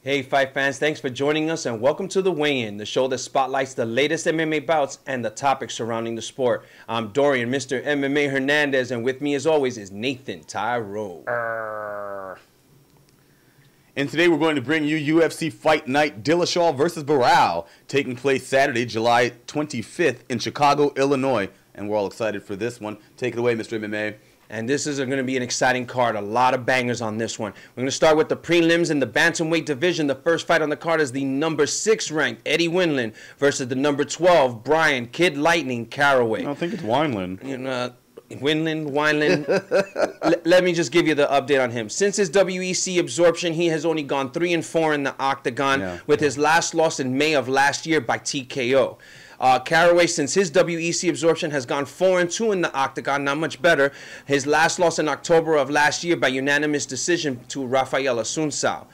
Hey fight fans, thanks for joining us and welcome to The Weigh-In, the show that spotlights the latest MMA bouts and the topics surrounding the sport. I'm Dorian, Mr. MMA Hernandez, and with me as always is Nathan Tyrone. And today we're going to bring you UFC Fight Night Dillashaw versus Barao, taking place Saturday, July 25th in Chicago, Illinois. And we're all excited for this one. Take it away, Mr. MMA. And this is going to be an exciting card. A lot of bangers on this one. We're going to start with the prelims in the bantamweight division. The first fight on the card is the number 6 ranked Eddie Winland versus the number 12 Brian Kid Lightning Caraway. I don't think it's Wineland. You know, Wineland. Let me just give you the update on him. Since his WEC absorption, he has only gone 3-4 in the octagon, with his last loss in May of last year by TKO. Caraway, since his WEC absorption, has gone 4-2 in the octagon, not much better. His last loss in October of last year by unanimous decision to Rafael Assunção.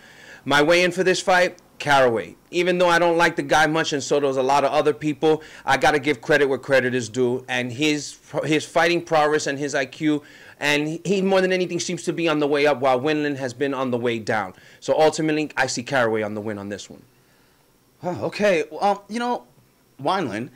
My weigh-in for this fight, Caraway. Even though I don't like the guy much, and so does a lot of other people, I got to give credit where credit is due. And his fighting prowess and his IQ, and he more than anything seems to be on the way up, while Winland has been on the way down. So ultimately, I see Caraway on the win on this one. Okay, well, you know, Wineland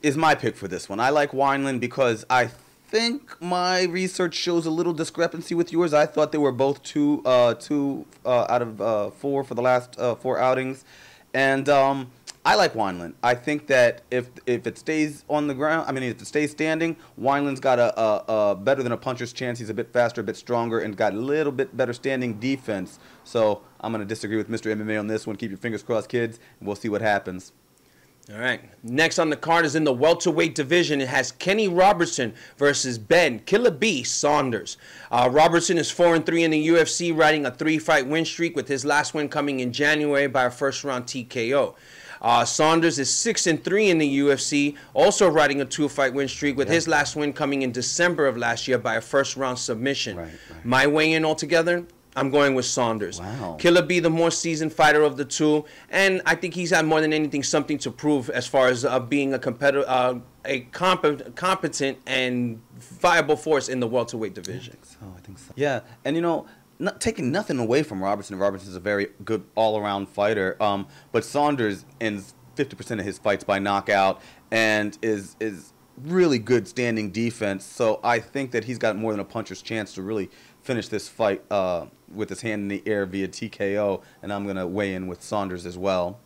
is my pick for this one. I like Wineland because I think my research shows a little discrepancy with yours. I thought they were both two out of 4 for the last 4 outings, and I like Wineland. I think that if it stays on the ground, I mean, if it stays standing, Wineland's got a better than a puncher's chance. He's a bit faster, a bit stronger, and got a little bit better standing defense. So I'm going to disagree with Mr. MMA on this one. Keep your fingers crossed, kids, and we'll see what happens. All right. Next on the card is in the welterweight division. It has Kenny Robertson versus Ben Killer B Saunders. Robertson is 4-3 in the UFC, riding a 3-fight win streak, with his last win coming in January by a first-round TKO. Saunders is 6-3 in the UFC, also riding a 2-fight win streak, with his last win coming in December of last year by a first-round submission. My weigh-in altogether, I'm going with Saunders. Wow. Killer B, the more seasoned fighter of the two, and I think he's had more than anything something to prove as far as being a competitor, a competent and viable force in the welterweight division. I think so. Yeah, and you know, taking nothing away from Robertson. Robertson's a very good all-around fighter, but Saunders ends 50% of his fights by knockout and is really good standing defense. So I think that he's got more than a puncher's chance to really finish this fight with his hand in the air via TKO, and I'm going to weigh in with Saunders as well.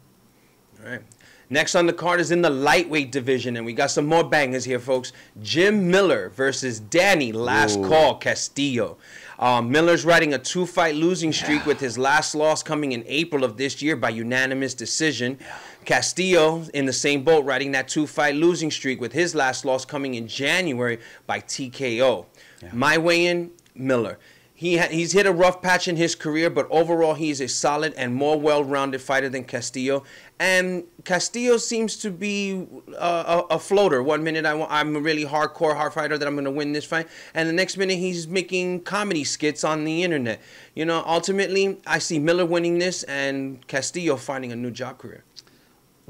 All right. Next on the card is in the lightweight division, and we got some more bangers here, folks. Jim Miller versus Danny Last Call Castillo. Miller's riding a 2-fight losing streak, with his last loss coming in April of this year by unanimous decision. Castillo in the same boat, riding that 2-fight losing streak, with his last loss coming in January by TKO. My weigh-in, Miller. He's hit a rough patch in his career, but overall he's a solid and more well-rounded fighter than Castillo. And Castillo seems to be a floater. One minute I'm a really hardcore hard fighter that I'm going to win this fight, and the next minute he's making comedy skits on the internet. You know, ultimately I see Miller winning this and Castillo finding a new job career.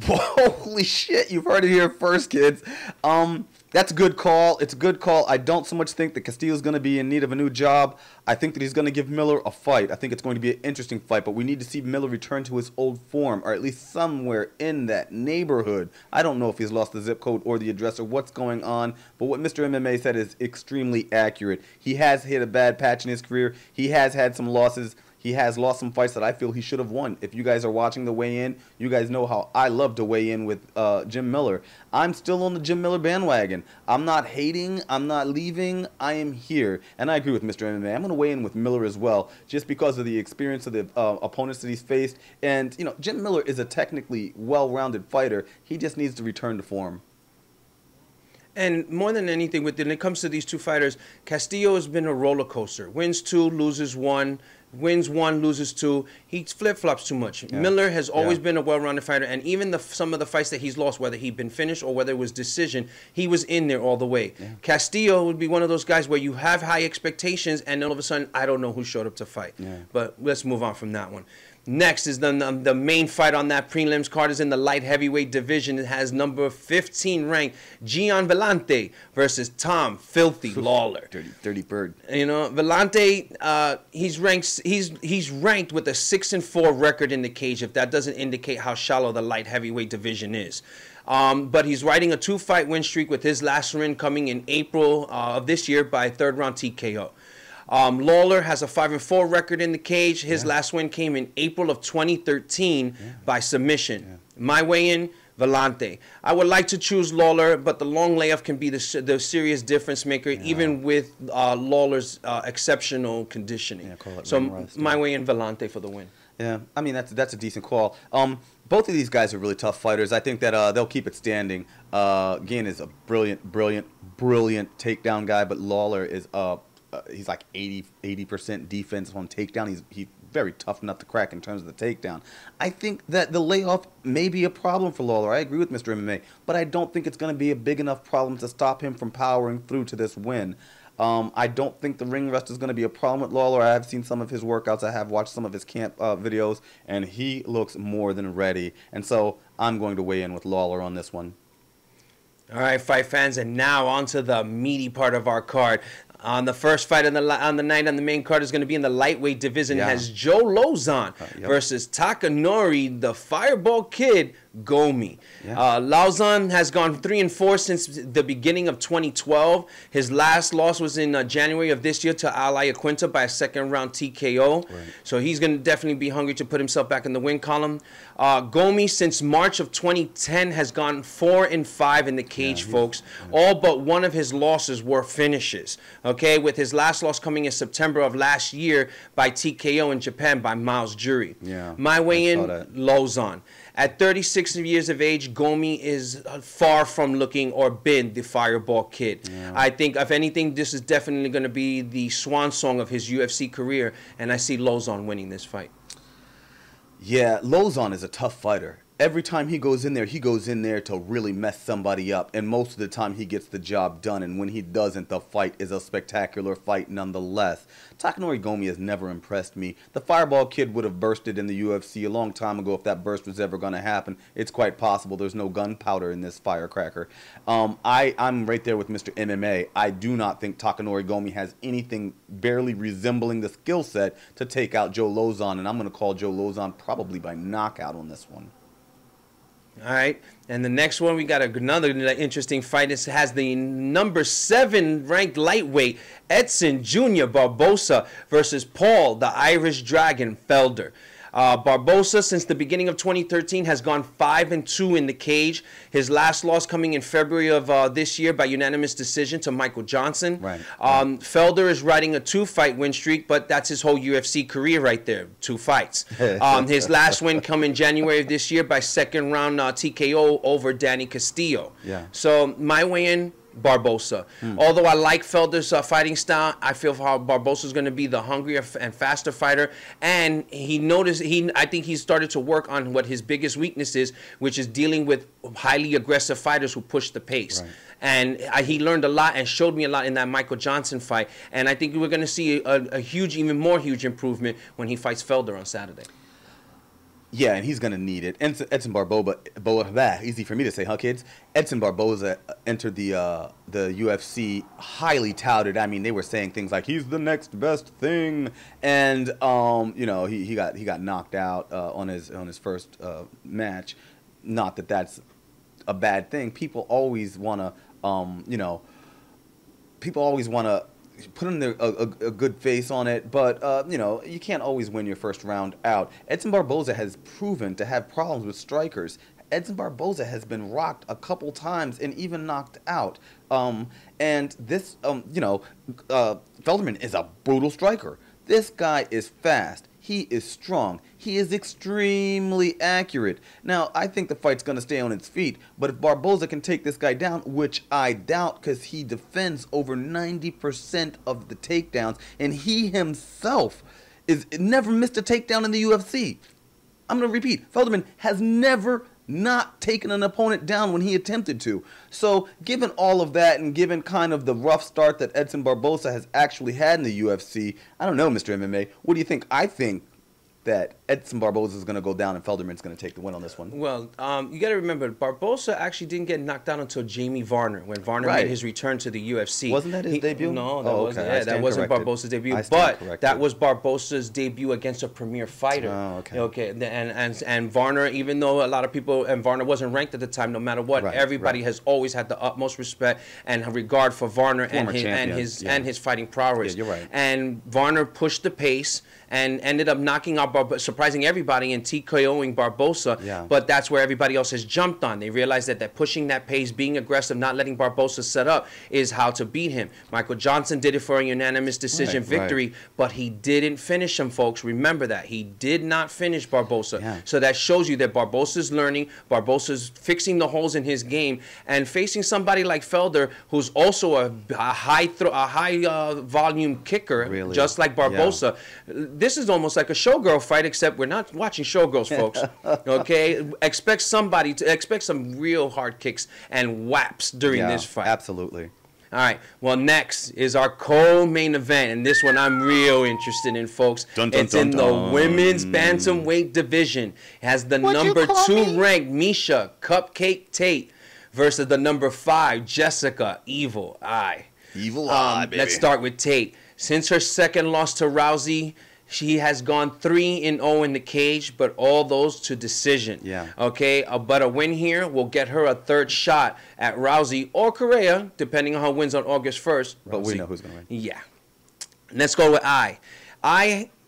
Holy shit, you've heard it here first, kids. That's a good call. It's a good call. I don't so much think that Castillo's going to be in need of a new job. I think that he's going to give Miller a fight. I think it's going to be an interesting fight, but we need to see Miller return to his old form, or at least somewhere in that neighborhood. I don't know if he's lost the zip code or the address or what's going on, but what Mr. MMA said is extremely accurate. He has hit a bad patch in his career. He has had some losses. He has lost some fights that I feel he should have won. If you guys are watching the weigh-in, you guys know how I love to weigh in with Jim Miller. I'm still on the Jim Miller bandwagon. I'm not hating. I'm not leaving. I am here. And I agree with Mr. MMA. I'm going to weigh in with Miller as well, just because of the experience of the opponents that he's faced. And, you know, Jim Miller is a technically well-rounded fighter. He just needs to return to form. And more than anything, when it comes to these two fighters, Castillo has been a roller coaster. Wins 2, loses 1. Wins 1, loses 2. He flip-flops too much. Miller has always been a well-rounded fighter, and even some of the fights that he's lost, whether he'd been finished or whether it was decision, he was in there all the way. Castillo would be one of those guys where you have high expectations, and all of a sudden, I don't know who showed up to fight. But let's move on from that one. Next is the main fight on that prelims card is in the light heavyweight division. It has number 15 ranked Gian Vellante versus Tom Filthy Lawler. Dirty bird. You know, Vellante, he's ranked with a 6-4 record in the cage. If that doesn't indicate how shallow the light heavyweight division is. But he's riding a 2-fight win streak with his last win coming in April of this year by third round TKO. Lawler has a 5-4 record in the cage. His last win came in April of 2013 by submission. Yeah. My weigh-in, Vellante. I would like to choose Lawler, but the long layoff can be the serious difference maker, even with Lawler's exceptional conditioning. So my weigh-in, Vellante for the win. Yeah, I mean, that's a decent call. Both of these guys are really tough fighters. I think that they'll keep it standing. Gian is a brilliant takedown guy, but Lawler is he's like 80% defense on takedown. He's very tough nut to crack in terms of the takedown. I think that the layoff may be a problem for Lawler. I agree with Mr. MMA, but I don't think it's going to be a big enough problem to stop him from powering through to this win. I don't think the ring rust is going to be a problem with Lawler. I have seen some of his workouts. I have watched some of his camp videos, and he looks more than ready. And so I'm going to weigh in with Lawler on this one. All right, fight fans, and now on to the meaty part of our card. On the first fight on the night on the main card is going to be in the lightweight division. It has Joe Lauzon versus Takanori, the Fireball Kid, Gomi. Lauzon has gone 3-4 since the beginning of 2012. His last loss was in January of this year to Ali Aquinta by a second-round TKO. So he's going to definitely be hungry to put himself back in the win column. Gomi, since March of 2010, has gone 4-5 in the cage, folks. All but one of his losses were finishes. Okay, with his last loss coming in September of last year by TKO in Japan by Miles Jury. My weigh-in, Lauzon. At 36 years of age, Gomi is far from looking or been the Fireball Kid. I think, if anything, this is definitely going to be the swan song of his UFC career, and I see Lauzon winning this fight. Yeah, Lauzon is a tough fighter. Every time he goes in there to really mess somebody up, and most of the time he gets the job done, and when he doesn't, the fight is a spectacular fight nonetheless. Takanori Gomi has never impressed me. The Fireball Kid would have bursted in the UFC a long time ago if that burst was ever going to happen. It's quite possible. There's no gunpowder in this firecracker. I'm right there with Mr. MMA. I do not think Takanori Gomi has anything barely resembling the skill set to take out Joe Lauzon, and I'm going to call Joe Lauzon probably by knockout on this one. All right, and the next one, we got another interesting fight. It has the number 7 ranked lightweight Edson Jr. Barbosa versus Paul, the Irish Dragon, Felder. Barbosa, since the beginning of 2013, has gone 5-2 in the cage. His last loss coming in February of this year by unanimous decision to Michael Johnson. Felder is riding a 2-fight win streak, but that's his whole UFC career right there, 2 fights. His last win come in January of this year by second-round TKO over Danny Castillo. So my weigh-in, Barbosa. Although I like Felder's fighting style, I feel how Barbosa is going to be the hungrier and faster fighter. And I think he started to work on what his biggest weakness is, which is dealing with highly aggressive fighters who push the pace. And he learned a lot and showed me a lot in that Michael Johnson fight. And I think we're going to see a huge, even more huge improvement when he fights Felder on Saturday. Yeah, and he's going to need it. Edson Barboza, easy for me to say, huh, kids? Edson Barboza entered the UFC highly touted. I mean, they were saying things like, he's the next best thing. And, you know, he got knocked out on his first match. Not that that's a bad thing. People always want to, you know, put in a good face on it, but, you know, you can't always win your first round out. Edson Barboza has proven to have problems with strikers. Edson Barboza has been rocked a couple times and even knocked out. And this, you know, Felderman is a brutal striker. This guy is fast. He is strong. He is extremely accurate. Now, I think the fight's going to stay on its feet, but if Barboza can take this guy down, which I doubt because he defends over 90% of the takedowns, and he himself is never missed a takedown in the UFC. I'm going to repeat, Felderman has never not taken an opponent down when he attempted to. So, given all of that and given kind of the rough start that Edson Barboza has actually had in the UFC, I don't know, Mr. MMA, what do you think? I think that Edson Barboza is going to go down and Felderman's going to take the win on this one. Well, you got to remember, Barboza actually didn't get knocked out until Jamie Varner, when Varner made his return to the UFC. Wasn't that his debut? No, that wasn't. Yeah, that wasn't Barboza's debut. But that was Barboza's debut against a premier fighter. Oh, okay. Okay, and Varner, even though a lot of people, and Varner wasn't ranked at the time, no matter what, everybody has always had the utmost respect and regard for Varner and his fighting prowess. Yeah, you're right. And Varner pushed the pace and ended up knocking out, surprising everybody and TKOing Barboza. Yeah. But that's where everybody else has jumped on. They realized that pushing that pace, being aggressive, not letting Barboza set up is how to beat him. Michael Johnson did it for a unanimous decision victory, but he didn't finish him, folks. Remember that. He did not finish Barboza. Yeah. So that shows you that Barboza's learning, Barboza's fixing the holes in his game, and facing somebody like Felder, who's also a high volume kicker, just like Barboza. Yeah. This is almost like a showgirl fight, except we're not watching showgirls, folks. Okay, expect some real hard kicks and whaps during this fight. Absolutely. All right. Well, next is our co-main event, and this one I'm real interested in, folks. It's in the women's bantamweight division. It has the number 2 ranked Miesha Cupcake Tate versus the number 5 Jessica Evil Eye. Evil Eye, baby. Let's start with Tate. Since her second loss to Rousey, she has gone 3-0 in the cage, but all those to decision. Yeah. Okay, but a win here will get her a 3rd shot at Rousey or Correa, depending on how wins on August 1st. But we know who's going to win. Yeah. Let's go with Eye.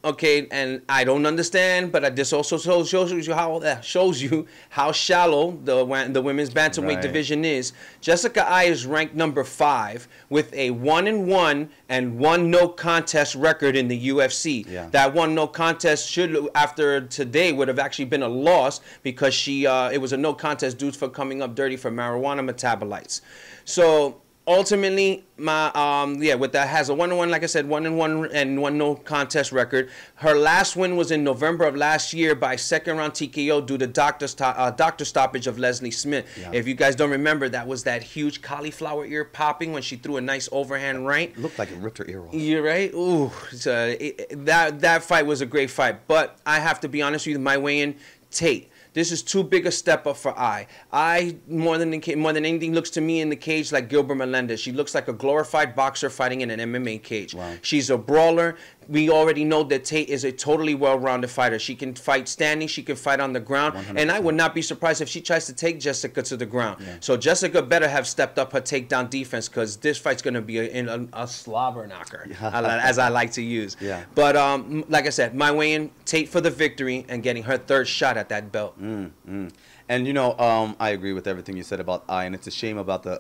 Okay, and I don't understand, but this also shows you how shallow the women's bantamweight division is. Jessica Eye is ranked number 5 with a 1-1 and 1 no contest record in the UFC. Yeah. That 1 no contest should, after today, would have actually been a loss because it was a no contest due for coming up dirty for marijuana metabolites. So ultimately, with that has a 1-1, like I said, 1-1 and 1 no contest record. Her last win was in November of last year by 2nd round TKO due to doctor stoppage of Leslie Smith. Yeah. If you guys don't remember, that was that huge cauliflower ear popping when she threw a nice overhand right. It looked like it ripped her ear off. You're right. Ooh, that fight was a great fight. But I have to be honest with you, my weigh-in, Tate. This is too big a step up for Eye. Eye, more than anything, looks to me in the cage like Gilbert Melendez. She looks like a glorified boxer fighting in an MMA cage. Wow. She's a brawler. We already know that Tate is a totally well-rounded fighter. She can fight standing. She can fight on the ground. 100%. And I would not be surprised if she tries to take Jessica to the ground. Yeah. So Jessica better have stepped up her takedown defense because this fight's going to be a slobber knocker, as I like to use. Yeah. But like I said, my weigh-in, Tate for the victory and getting her 3rd shot at that belt. And, I agree with everything you said about Eye, and it's a shame about the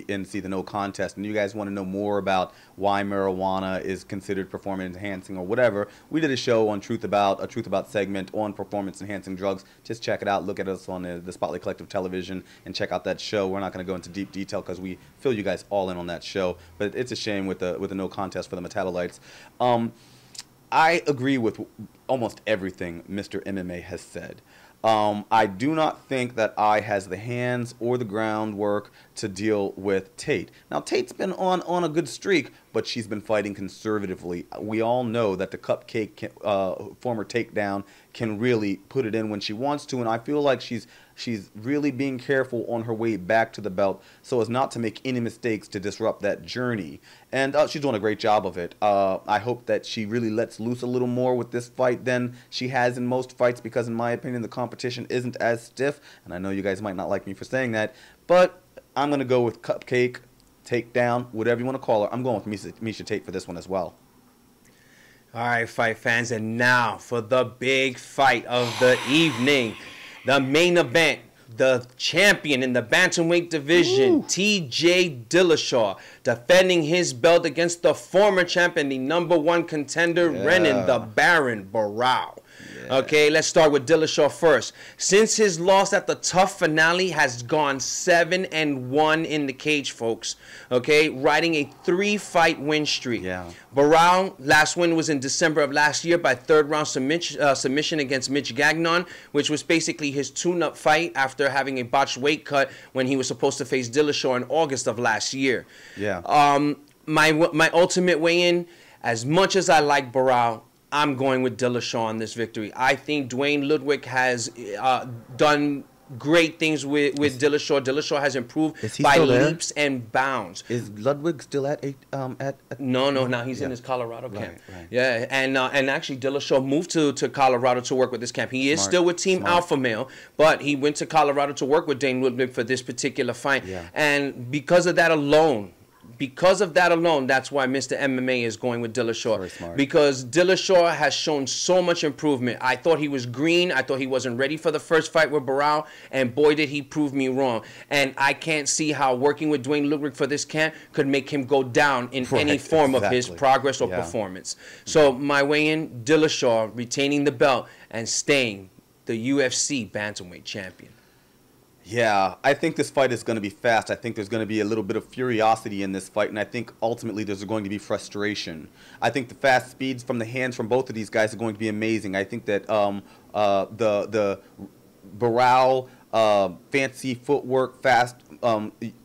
NC, the no contest. And you guys want to know more about why marijuana is considered performance-enhancing or whatever, we did a show on Truth About segment on performance-enhancing drugs. Just check it out. Look at us on the Spotlight Collective Television and check out that show. We're not going to go into deep detail because we fill you guys all in on that show. But it's a shame with the no contest for the metabolites. I agree with almost everything Mr. MMA has said. I do not think that Eye has the hands or the groundwork to deal with Tate. Now, Tate's been on a good streak, but she's been fighting conservatively. We all know that the Cupcake former takedown can really put it in when she wants to, and I feel like she's really being careful on her way back to the belt so as not to make any mistakes to disrupt that journey. And she's doing a great job of it. I hope that she really lets loose a little more with this fight than she has in most fights because, in my opinion, the competition isn't as stiff. And I know you guys might not like me for saying that, but I'm going to go with Cupcake, Takedown, whatever you want to call her. I'm going with Miesha Tate for this one as well. All right, fight fans, and now for the big fight of the evening. The main event, the champion in the bantamweight division, TJ Dillashaw, defending his belt against the former champion, the #1 contender, Renan the Baron Barao. Okay, let's start with Dillashaw first. Since his loss at the Tough finale has gone 7-1 in the cage, folks. Okay, riding a 3-fight win streak. Yeah. Barao, last win was in December of last year by 3rd round submission against Mitch Gagnon, which was basically his tune-up fight after having a botched weight cut when he was supposed to face Dillashaw in August of last year. Yeah. My ultimate weigh-in, as much as I like Barao, I'm going with Dillashaw on this victory. I think Dwayne Ludwig has done great things with Dillashaw. Dillashaw has improved by leaps and bounds. Is Ludwig still at No, now he's in his Colorado camp. Right. Yeah, and actually Dillashaw moved to Colorado to work with this camp. He is still with Team Alpha Male, but he went to Colorado to work with Dane Ludwig for this particular fight. Yeah. And because of that alone, that's why Mr. MMA is going with Dillashaw. Very smart. Because Dillashaw has shown so much improvement. I thought he was green. I thought he wasn't ready for the first fight with Barao, and boy, did he prove me wrong. And I can't see how working with Dwayne Ludwig for this camp could make him go down in any form of his progress or performance. So my weigh-in, Dillashaw retaining the belt and staying the UFC bantamweight champion. Yeah, I think this fight is going to be fast. I think there's going to be a little bit of curiosity in this fight, and I think ultimately there's going to be frustration. I think the fast speeds from the hands from both of these guys are going to be amazing. I think that the Barao fancy footwork, fast,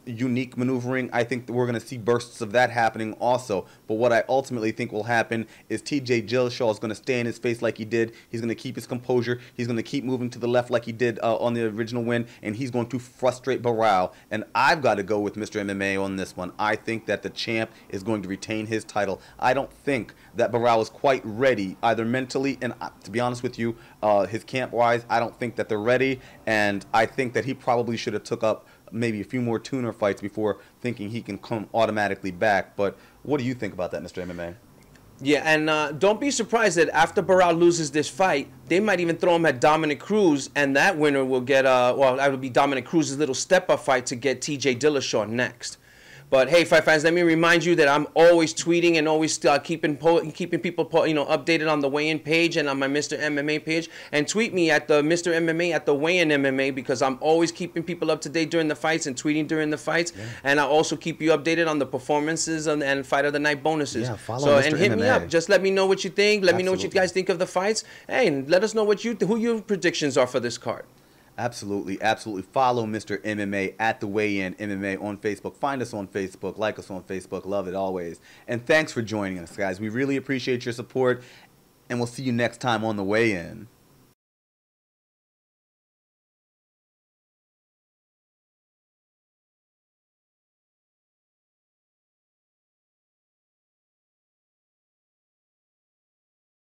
unique maneuvering, I think that we're going to see bursts of that happening also. But what I ultimately think will happen is TJ Dillashaw is going to stay in his face like he did. He's going to keep his composure. He's going to keep moving to the left like he did on the original win, and he's going to frustrate Barao. And I've got to go with Mr. MMA on this one. I think that the champ is going to retain his title. I don't think that Barao is quite ready, either mentally and, to be honest with you, his camp-wise, I don't think that they're ready. And I think that he probably should have took up maybe a few more tuner fights before thinking he can come automatically back. But what do you think about that, Mr. MMA? Yeah, and don't be surprised that after Barao loses this fight, they might even throw him at Dominic Cruz, and that winner will get, well, that would be Dominic Cruz's little step-up fight to get TJ Dillashaw next. But hey, fight fans, let me remind you that I'm always tweeting and always keeping people updated on the weigh-in page and on my Mr. MMA page. And tweet me at the Mr. MMA at the weigh-in MMA, because I'm always keeping people up to date during the fights and tweeting during the fights. Yeah. And I also keep you updated on the performances and fight of the night bonuses. Yeah, follow Mr. And hit MMA. Me up. Just let me know what you think. Let me know what you guys think of the fights. Hey, and let us know who your predictions are for this card. Absolutely, absolutely. Follow Mr. MMA at the Weigh-In MMA on Facebook. Find us on Facebook. Like us on Facebook. Love it always. And thanks for joining us, guys. We really appreciate your support, and we'll see you next time on the Weigh-In.